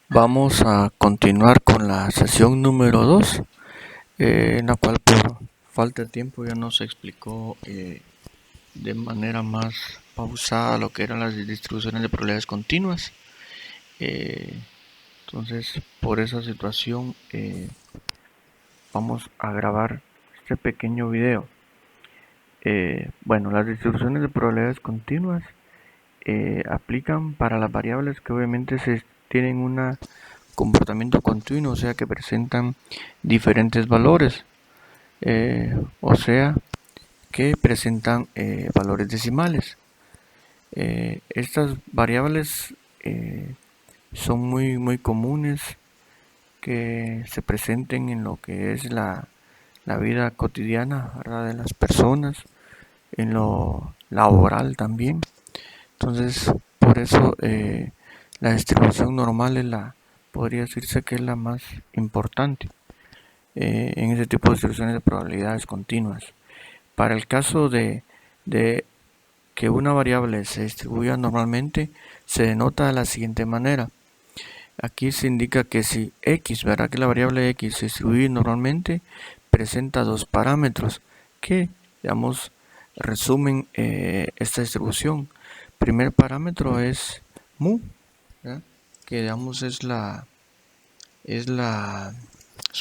Vamos a continuar con la sesión número 2, en la cual por falta de tiempo ya nos explicó de manera más pausada lo que eran las distribuciones de probabilidades continuas. Entonces, por esa situación vamos a grabar este pequeño video. Bueno, las distribuciones de probabilidades continuas aplican para las variables que obviamente tienen un comportamiento continuo, o sea que presentan diferentes valores, o sea que presentan valores decimales. Estas variables son muy comunes que se presenten en lo que es la vida cotidiana, ¿verdad?, de las personas, en lo laboral también. Entonces, por eso la distribución normal podría decirse que es la más importante en ese tipo de distribuciones de probabilidades continuas. Para el caso de que una variable se distribuya normalmente, se denota de la siguiente manera. Aquí se indica que si x, ¿verdad?, que la variable x se distribuye normalmente, presenta dos parámetros que, digamos, resumen esta distribución. Primer parámetro es mu, ¿verdad?, que digamos es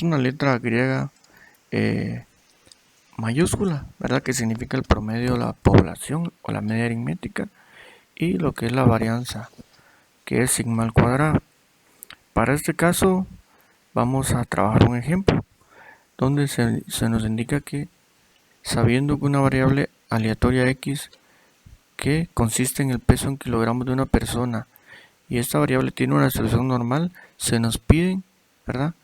una letra griega mayúscula, ¿verdad?, que significa el promedio de la población o la media aritmética, y lo que es la varianza, que es sigma al cuadrado. Para este caso vamos a trabajar un ejemplo donde se nos indica que, sabiendo que una variable aleatoria x que consiste en el peso en kilogramos de una persona y esta variable tiene una distribución normal, se nos piden, ¿verdad?,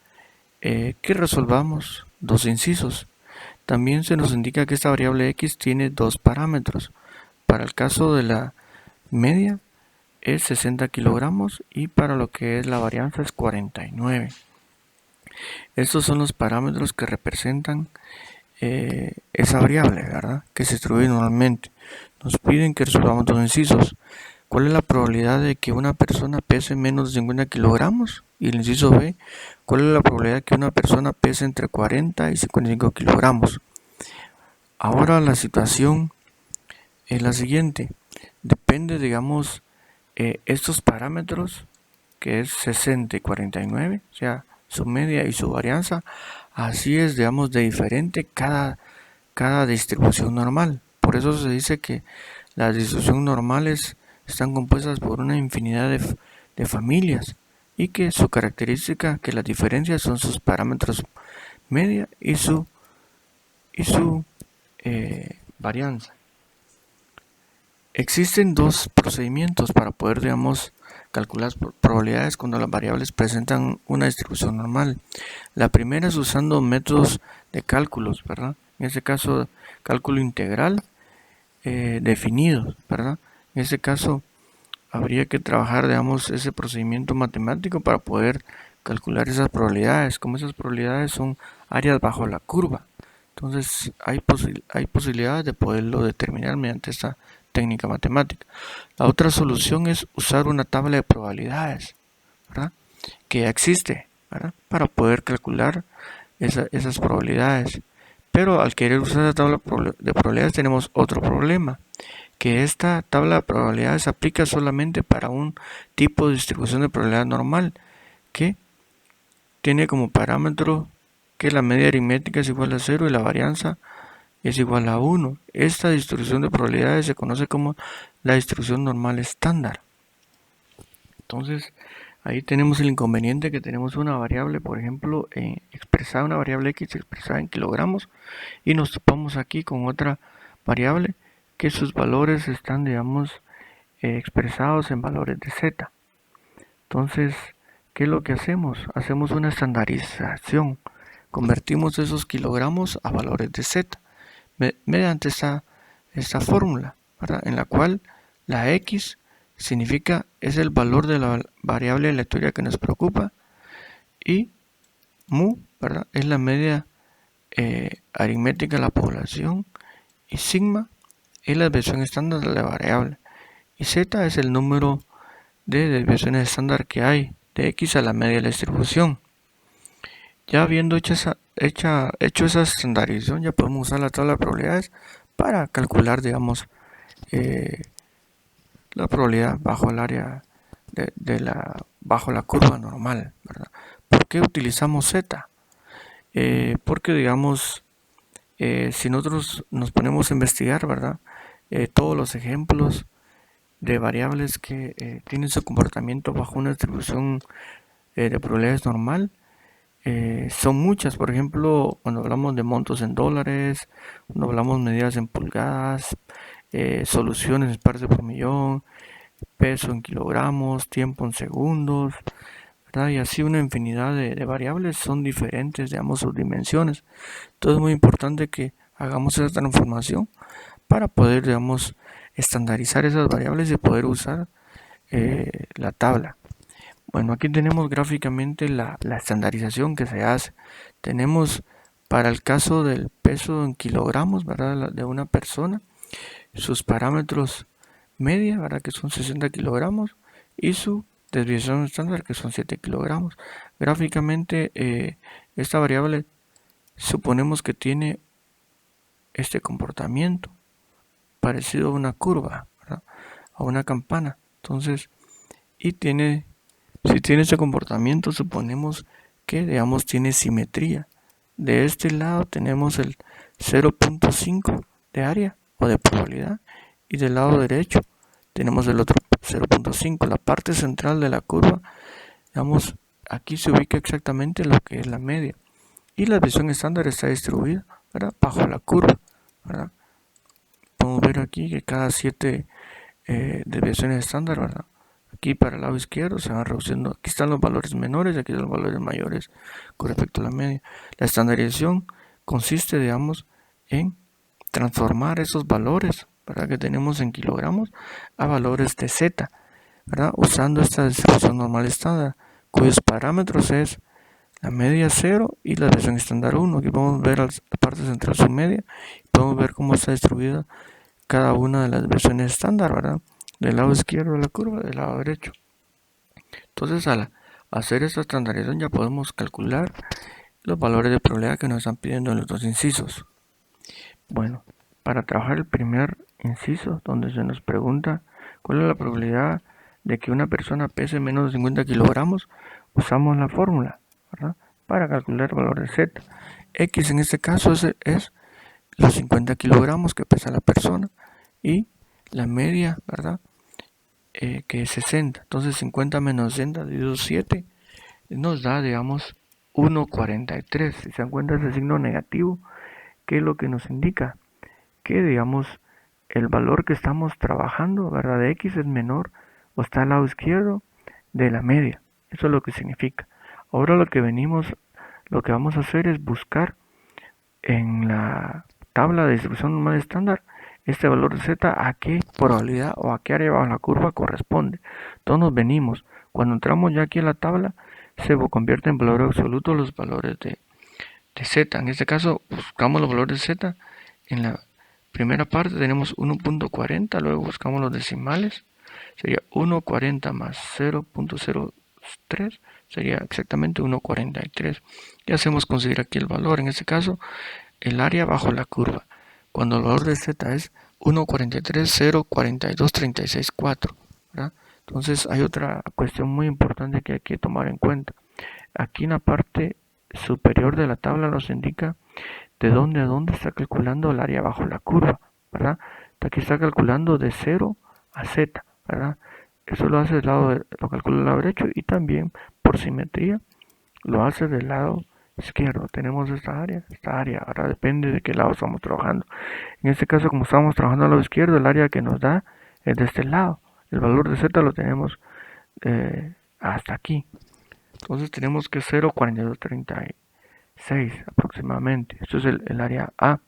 que resolvamos dos incisos. También se nos indica que esta variable x tiene dos parámetros. Para el caso de la media es 60 kilogramos y para lo que es la varianza es 49. Estos son los parámetros que representan esa variable, ¿verdad?, que se distribuye normalmente. Nos piden que resolvamos dos incisos. ¿Cuál es la probabilidad de que una persona pese menos de 50 kilogramos? Y el inciso B, ¿cuál es la probabilidad de que una persona pese entre 40 y 55 kilogramos? Ahora la situación es la siguiente. Depende, digamos, estos parámetros, que es 60 y 49, o sea, su media y su varianza, así es, digamos, de diferente cada distribución normal. Por eso se dice que las distribuciones normales están compuestas por una infinidad de familias y que su característica, que las diferencias son sus parámetros media y su varianza. Existen dos procedimientos para poder, digamos, calcular probabilidades cuando las variables presentan una distribución normal. La primera es usando métodos de cálculos, ¿verdad? En este caso, cálculo integral definidos, ¿verdad? En este caso, habría que trabajar, digamos, ese procedimiento matemático para poder calcular esas probabilidades. Como esas probabilidades son áreas bajo la curva, entonces hay posibilidades de poderlo determinar mediante esta técnica matemática. La otra solución es usar una tabla de probabilidades, ¿verdad?, que ya existe, ¿verdad?, para poder calcular esas probabilidades. Pero al querer usar la tabla de probabilidades tenemos otro problema, que esta tabla de probabilidades se aplica solamente para un tipo de distribución de probabilidad normal, que tiene como parámetro que la media aritmética es igual a 0 y la varianza es igual a 1. Esta distribución de probabilidades se conoce como la distribución normal estándar. Entonces, ahí tenemos el inconveniente que tenemos una variable, por ejemplo, expresada, una variable x expresada en kilogramos, y nos topamos aquí con otra variable que sus valores están, digamos, expresados en valores de z. Entonces, ¿qué es lo que hacemos? Hacemos una estandarización. Convertimos esos kilogramos a valores de z mediante esta fórmula, ¿verdad?, en la cual la x significa es el valor de la variable aleatoria que nos preocupa, y mu, ¿verdad?, es la media aritmética de la población, y sigma es la desviación estándar de la variable, y z es el número de desviaciones estándar que hay de X a la media de la distribución. Ya habiendo hecho esa estandarización, ya podemos usar la tabla de probabilidades para calcular, digamos, la probabilidad bajo el área bajo la curva normal, ¿verdad? ¿Por qué utilizamos Z? Porque, digamos, si nosotros nos ponemos a investigar, ¿verdad? Todos los ejemplos de variables que tienen su comportamiento bajo una distribución de probabilidades normal, son muchas. Por ejemplo, cuando hablamos de montos en dólares, cuando hablamos de medidas en pulgadas, soluciones en partes por millón, peso en kilogramos, tiempo en segundos, ¿verdad? Y así una infinidad de variables son diferentes, digamos, sus dimensiones. Entonces es muy importante que hagamos esa transformación para poder, digamos, estandarizar esas variables y poder usar la tabla. Bueno, aquí tenemos gráficamente la estandarización que se hace. Tenemos para el caso del peso en kilogramos, ¿verdad? De una persona, sus parámetros media, ¿verdad? Que son 60 kilogramos, y su desviación estándar, que son 7 kilogramos. Gráficamente, esta variable suponemos que tiene este comportamiento parecido a una curva, ¿verdad? A una campana. Entonces, si tiene ese comportamiento, suponemos que, digamos, tiene simetría. De este lado tenemos el 0.5 de área o de probabilidad, y del lado derecho tenemos el otro 0.5. La parte central de la curva, digamos, aquí se ubica exactamente lo que es la media, y la desviación estándar está distribuida, ¿verdad? Bajo la curva, ¿verdad? Podemos ver aquí que cada 7 desviaciones estándar, ¿verdad? Aquí para el lado izquierdo se van reduciendo. Aquí están los valores menores y aquí están los valores mayores con respecto a la media. La estandarización consiste, digamos, en transformar esos valores, ¿verdad?, que tenemos en kilogramos a valores de Z, ¿verdad?, usando esta distribución normal estándar, cuyos parámetros es la media 0 y la desviación estándar 1. Aquí podemos ver la parte central su media y podemos ver cómo está distribuida cada una de las desviaciones estándar, ¿verdad?, del lado izquierdo de la curva, del lado derecho. Entonces, al hacer esta estandarización ya podemos calcular los valores de probabilidad que nos están pidiendo en los dos incisos. Bueno, para trabajar el primer inciso, donde se nos pregunta cuál es la probabilidad de que una persona pese menos de 50 kilogramos, usamos la fórmula, ¿verdad?, para calcular el valor de Z. X en este caso es los 50 kilogramos que pesa la persona, y la media, ¿verdad?, que es 60. Entonces 50 menos 60 dividido 7 nos da, digamos, 1,43. Si se dan cuenta, ese signo negativo, ¿qué es lo que nos indica? Que, digamos, el valor que estamos trabajando, ¿verdad?, de X es menor o está al lado izquierdo de la media. Eso es lo que significa. Ahora lo que vamos a hacer es buscar en la tabla de distribución normal estándar este valor de Z a qué probabilidad o a qué área bajo la curva corresponde. Entonces nos venimos, cuando entramos ya aquí en la tabla, se convierte en valor absoluto los valores de Z. En este caso buscamos los valores de Z. En la primera parte tenemos 1.40, luego buscamos los decimales, sería 1.40 más 0.03, sería exactamente 1.43. Y hacemos conseguir aquí el valor, en este caso el área bajo la curva, cuando el valor de Z es 1.43.042.36.4, ¿verdad? Entonces hay otra cuestión muy importante que hay que tomar en cuenta. Aquí en la parte superior de la tabla nos indica de dónde a dónde está calculando el área bajo la curva, ¿verdad? Aquí está calculando de 0 a Z, ¿verdad? Eso lo hace lo calcula del lado derecho, y también por simetría lo hace del lado izquierdo. Tenemos esta área, ahora depende de qué lado estamos trabajando. En este caso, como estamos trabajando al lado izquierdo, el área que nos da es de este lado. El valor de Z lo tenemos hasta aquí. Entonces tenemos que 0.4236 aproximadamente. Esto es el área A.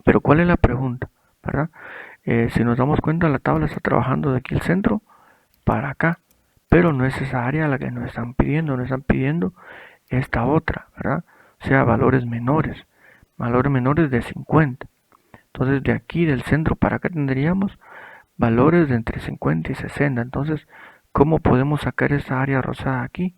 Pero ¿cuál es la pregunta? ¿Verdad? Si nos damos cuenta, la tabla está trabajando de aquí el centro para acá, pero no es esa área la que nos están pidiendo esta otra, ¿verdad? O sea, valores menores de 50. Entonces de aquí del centro para acá tendríamos valores de entre 50 y 60. Entonces, ¿cómo podemos sacar esa área rosada aquí?